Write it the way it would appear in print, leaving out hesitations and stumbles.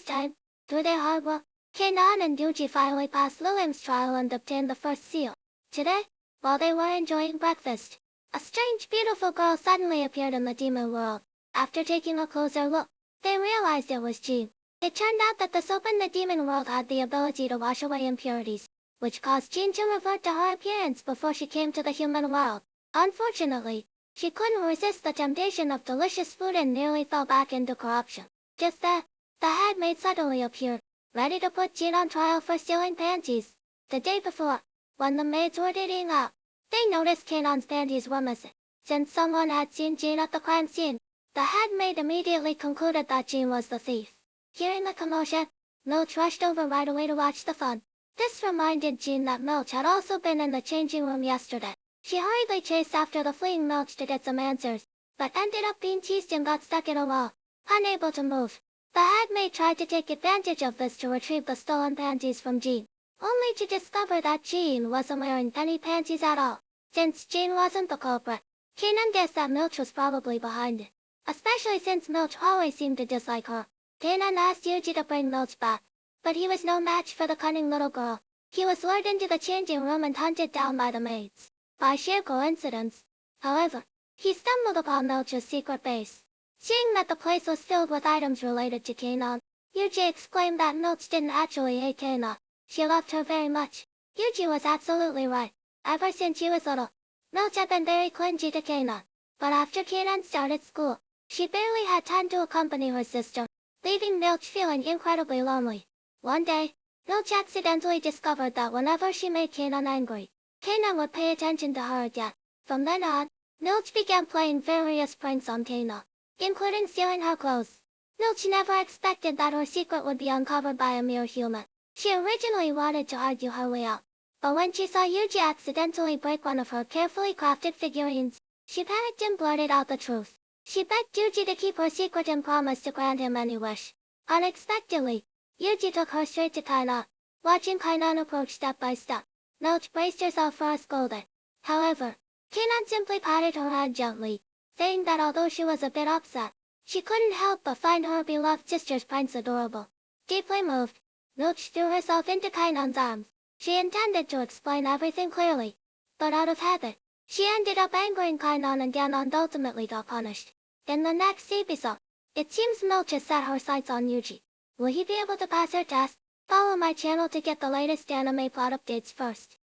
this time, through their hard work, Kanan and Yuji finally passed Lilim's trial and obtained the first seal. Today, while they were enjoying breakfast, a strange, beautiful girl suddenly appeared in the demon world. After taking a closer look, they realized it was Jean. It turned out that the soap in the demon world had the ability to wash away impurities, which caused Jean to revert to her appearance before she came to the human world. Unfortunately, she couldn't resist the temptation of delicious food and nearly fell back into corruption. Just then, the head maid suddenly appeared, ready to put Jean on trial for stealing panties. The day before, when the maids were eating out, they noticed Kanan's panties were missing. Since someone had seen Jean at the crime scene, the head maid immediately concluded that Jean was the thief. Hearing the commotion, Milch rushed over right away to watch the fun. This reminded Jean that Milch had also been in the changing room yesterday. She hurriedly chased after the fleeing Milch to get some answers, but ended up being teased and got stuck in a wall, unable to move. The head maid tried to take advantage of this to retrieve the stolen panties from Jean, only to discover that Jean wasn't wearing any panties at all. Since Jean wasn't the culprit, Kanan guessed that Milch was probably behind it, especially since Milch always seemed to dislike her. Kanan asked Yuji to bring Milch back, but he was no match for the cunning little girl. He was lured into the changing room and hunted down by the maids. By sheer coincidence, however, he stumbled upon Milch's secret base. Seeing that the place was filled with items related to Kanan, Yuji exclaimed that Milch didn't actually hate Kanan. She loved her very much. Yuji was absolutely right. Ever since she was little, Milch had been very clingy to Kanan. But after Kanan started school, she barely had time to accompany her sister, leaving Milch feeling incredibly lonely. One day, Milch accidentally discovered that whenever she made Kanan angry, Kanan would pay attention to her again. From then on, Milch began playing various pranks on Kanan, including stealing her clothes. Milch never expected that her secret would be uncovered by a mere human. She originally wanted to argue her way out, but when she saw Yuji accidentally break one of her carefully crafted figurines, she panicked and blurted out the truth. She begged Yuji to keep her secret and promised to grant him any wish. Unexpectedly, Yuji took her straight to Kanan. Watching Kanan approach step by step, Milch braced herself for a scolding. However, Kanan simply patted her head gently, saying that although she was a bit upset, she couldn't help but find her beloved sister's pranks adorable. Deeply moved, Milch threw herself into Kanan's arms. She intended to explain everything clearly, but out of habit, she ended up angering Kanan again and ultimately got punished. In the next episode, it seems Milch has set her sights on Yuji. Will he be able to pass her test? Follow my channel to get the latest anime plot updates first.